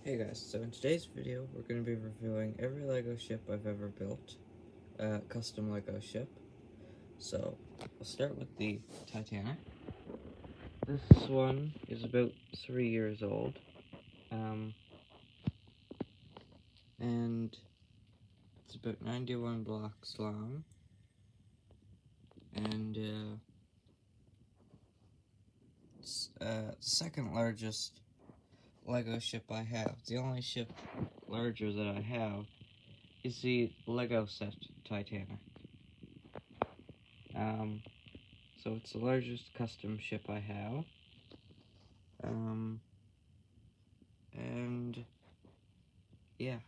Hey guys, so in today's video we're going to be reviewing every LEGO ship I've ever built, custom LEGO ship. So, we'll start with the Titanic. This one is about 3 years old, and it's about 91 blocks long, and it's second largest LEGO ship I have. The only ship larger that I have is the LEGO set Titanic. So it's the largest custom ship I have. And yeah.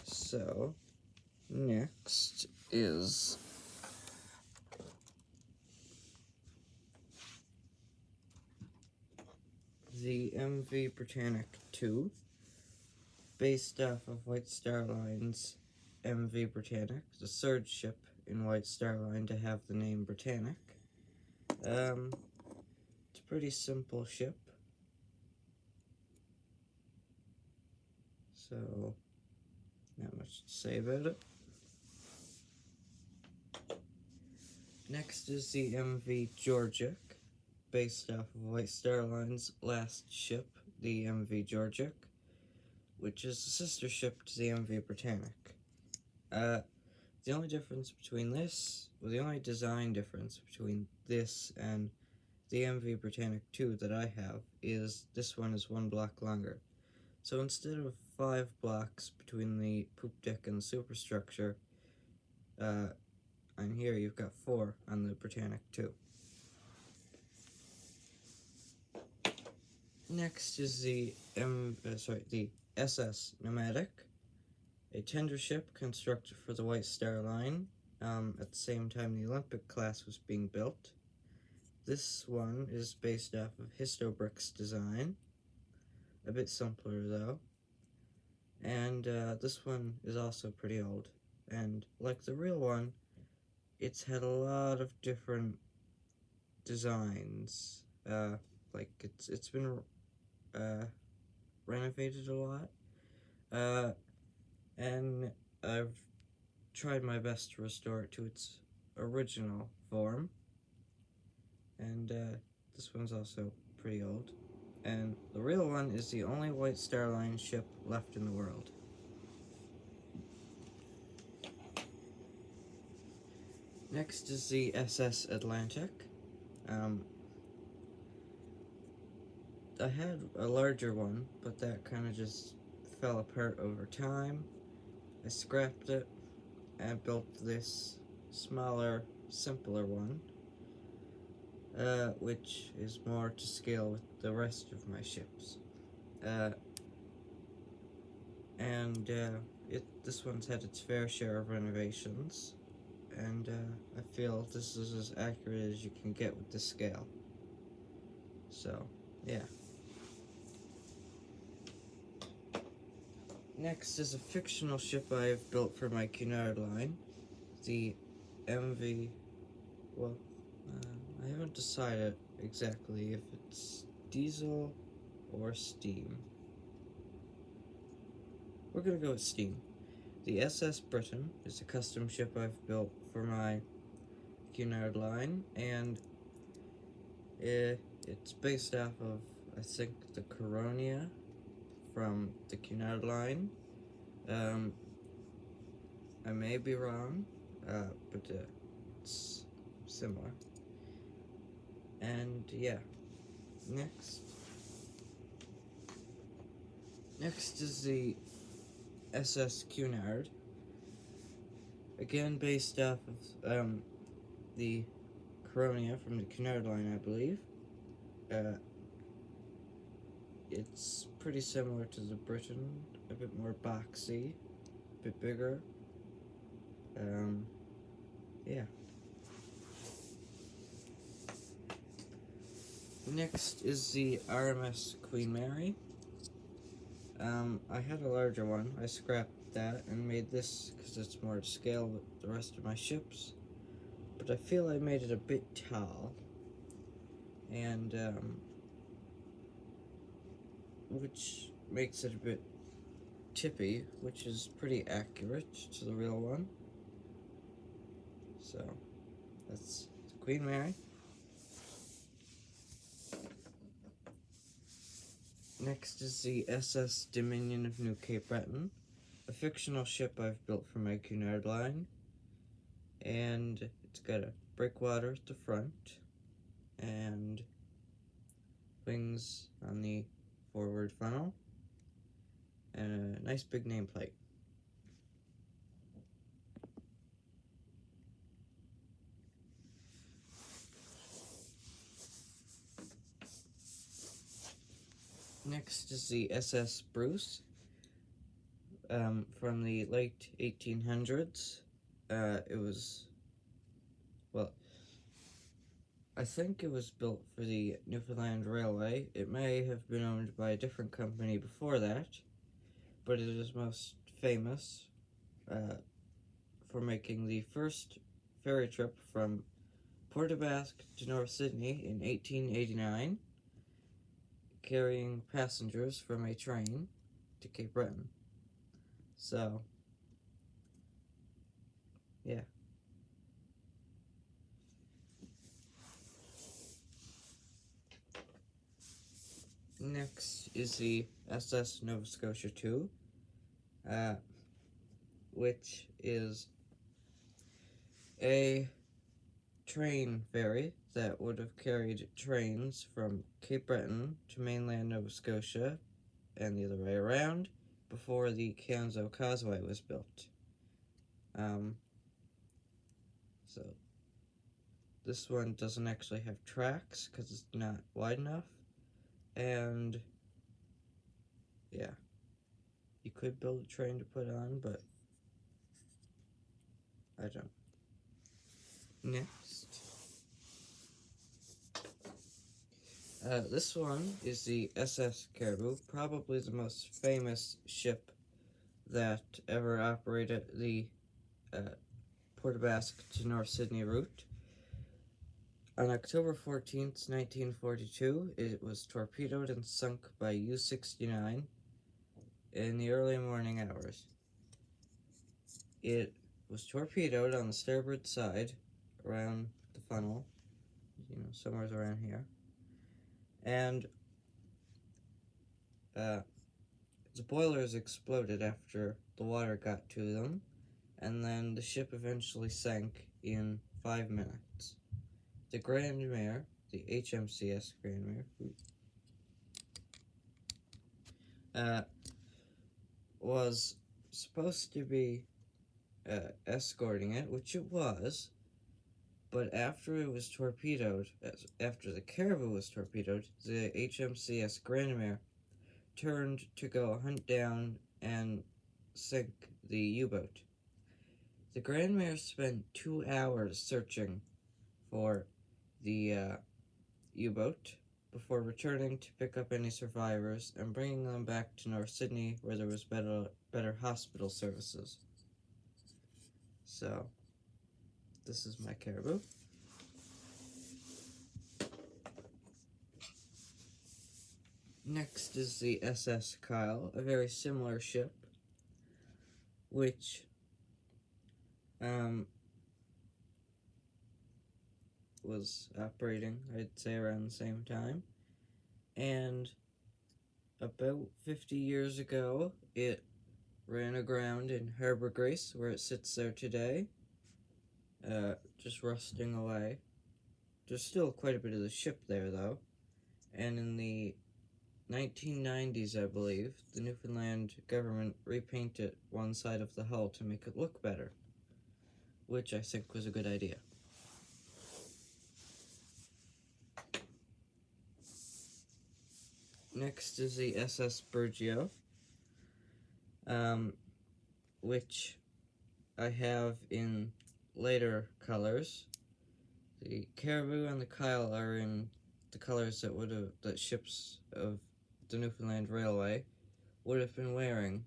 So next is the MV Britannic 2, based off of White Star Line's MV Britannic, the third ship in White Star Line to have the name Britannic. It's a pretty simple ship. So, not much to say about it. Next is the MV Georgic, based off of White Star Line's last ship, the MV Georgic, which is the sister ship to the MV Britannic. The only difference between this, well, the only design difference between this and the MV Britannic 2 that I have is this one is 1 block longer. So instead of 5 blocks between the poop deck and the superstructure, on here you've got 4 on the Britannic 2. Next is the SS Nomadic, a tender ship constructed for the White Star Line at the same time the Olympic class was being built. This one is based off of Histobrick's design, a bit simpler though, and this one is also pretty old, and like the real one, it's had a lot of different designs, like it's been renovated a lot, and I've tried my best to restore it to its original form, and this one's also pretty old. And the real one is the only White Star Line ship left in the world. Next is the SS Atlantic. I had a larger one, but that kind of just fell apart over time. I scrapped it and built this smaller, simpler one, which is more to scale with the rest of my ships. This one's had its fair share of renovations, and I feel this is as accurate as you can get with the scale. So, yeah. Next is a fictional ship I have built for my Cunard line, the MV, well, I haven't decided exactly if it's diesel or steam. We're gonna go with steam. The SS Britain is a custom ship I've built for my Cunard line, and it's based off of, I think, the Coronia from the Cunard line. I may be wrong, but it's similar. And yeah, next is the SS Cunard, again based off of the Coronia from the Cunard line, I believe. It's pretty similar to the Britain, a bit more boxy, a bit bigger. Yeah. Next is the RMS Queen Mary. I had a larger one. I scrapped that and made this because it's more to scale with the rest of my ships. But I feel I made it a bit tall. And, which makes it a bit tippy, which is pretty accurate to the real one. So, that's Queen Mary. Next is the SS Dominion of New Cape Breton, a fictional ship I've built for my Cunard line, and it's got a breakwater at the front, and wings on the forward funnel, and a nice big nameplate. Next is the SS Bruce, from the late 1800s. It was, well, I think it was built for the Newfoundland Railway. It may have been owned by a different company before that, but it is most famous for making the first ferry trip from Port aux Basques to North Sydney in 1889, carrying passengers from a train to Cape Breton. So, yeah. Next is the SS Nova Scotia II, which is a train ferry that would have carried trains from Cape Breton to mainland Nova Scotia and the other way around before the Canso Causeway was built. So this one doesn't actually have tracks because it's not wide enough, and yeah, you could build a train to put on, but I don't. Next, this one is the SS Caribou, probably the most famous ship that ever operated the Port aux Basques to North Sydney route. On October 14th, 1942, it was torpedoed and sunk by U-69 in the early morning hours. It was torpedoed on the starboard side around the funnel, somewhere around here, and the boilers exploded after the water got to them, and then the ship eventually sank in 5 minutes. The Grandmere, the HMCS Grandmere, was supposed to be escorting it, which it was, but after it was torpedoed, after the Caribou was torpedoed, the HMCS Grandmere turned to go hunt down and sink the U-boat. The Grandmere spent 2 hours searching for the U-boat before returning to pick up any survivors and bringing them back to North Sydney, where there was better hospital services. So, this is my Caribou. Next is the SS Kyle, a very similar ship, which was operating, I'd say, around the same time, and about 50 years ago, it ran aground in Harbour Grace, where it sits there today, just rusting away. There's still quite a bit of the ship there, though, and in the 1990s, I believe, the Newfoundland government repainted one side of the hull to make it look better, which I think was a good idea. Next is the SS Burgeo, which I have in later colors. The Caribou and the Kyle are in the colors that ships of the Newfoundland Railway would have been wearing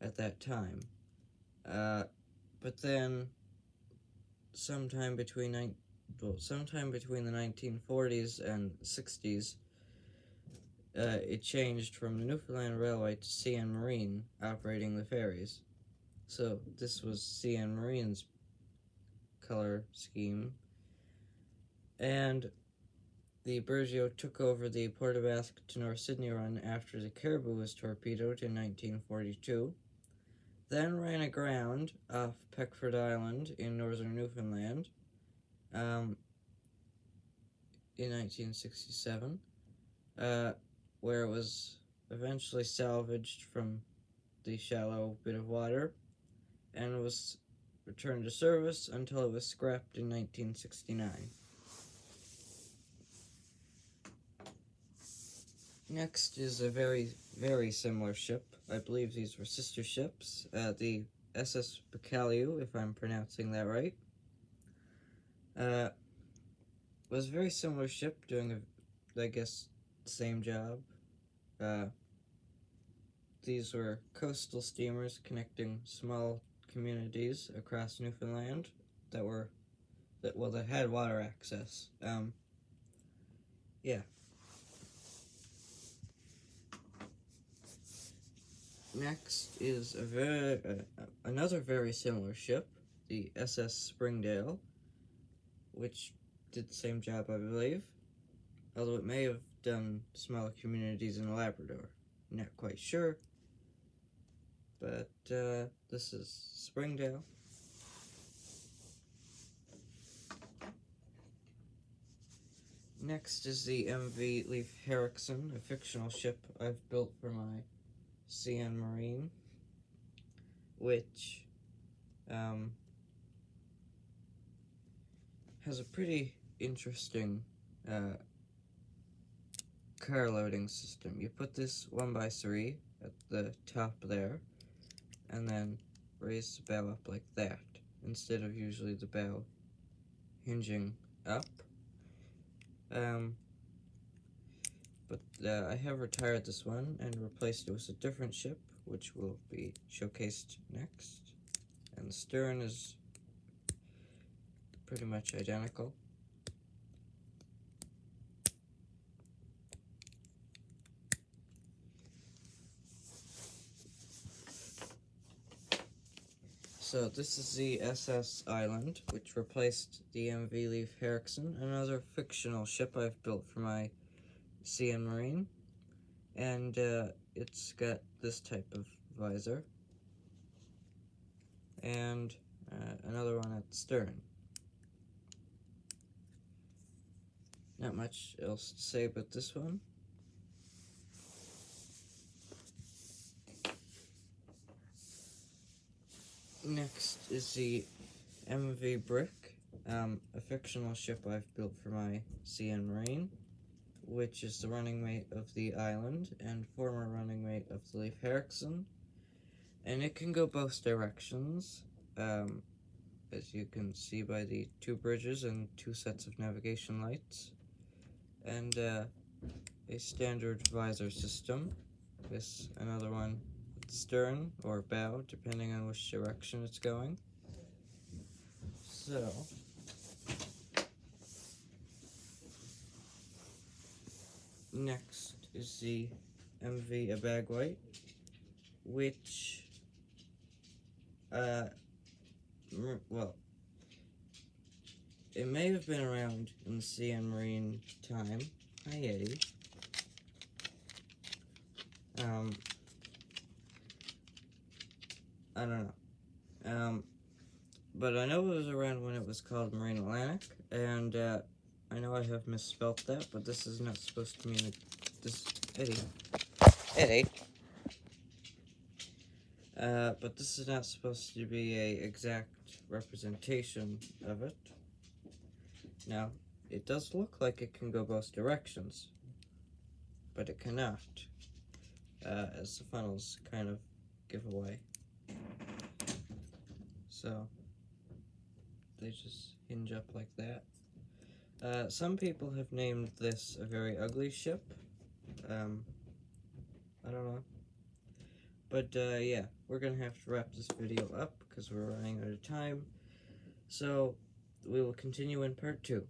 at that time. But then, sometime between the 1940s and 60s, it changed from the Newfoundland Railway to CN Marine operating the ferries. So this was CN Marine's color scheme. And the Burgeo took over the Port aux Basques to North Sydney run after the Caribou was torpedoed in 1942, then ran aground off Peckford Island in northern Newfoundland in 1967, where it was eventually salvaged from the shallow bit of water and was returned to service until it was scrapped in 1969. Next is a very, very similar ship. I believe these were sister ships. The SS Bacalhau, if I'm pronouncing that right, was a very similar ship doing, I guess, the same job. These were coastal steamers connecting small communities across Newfoundland that had water access. Yeah. Next is another very similar ship, the SS Springdale, which did the same job, I believe, although it may have done smaller communities in Labrador. Not quite sure, but this is Springdale. Next is the MV Leif Erikson, a fictional ship I've built for my CN Marine, which has a pretty interesting car loading system. You put this 1x3 at the top there, and then raise the bow up like that, instead of usually the bow hinging up. But I have retired this one and replaced it with a different ship, which will be showcased next. And the stern is pretty much identical. So this is the SS Island, which replaced the MV Leif Erikson, another fictional ship I've built for my CN Marine, and it's got this type of visor, and another one at the stern. Not much else to say about this one. Next is the MV Brick, a fictional ship I've built for my CN Marine, which is the running mate of the Island and former running mate of the Leif Erikson, and it can go both directions, as you can see by the 2 bridges and 2 sets of navigation lights, and a standard visor system. This another one with stern or bow, depending on which direction it's going. So next is the MV Abagwite, which, well, it may have been around in the CN Marine time. Hi, Eddie. I don't know. But I know it was around when it was called Marine Atlantic, and I know I have misspelt that, but this is not supposed to mean this. Eddie. But this is not supposed to be a exact representation of it. Now, it does look like it can go both directions, but it cannot, as the funnels kind of give away. So they just hinge up like that. Some people have named this a very ugly ship. I don't know. But yeah, we're gonna have to wrap this video up because we're running out of time. So we will continue in part 2.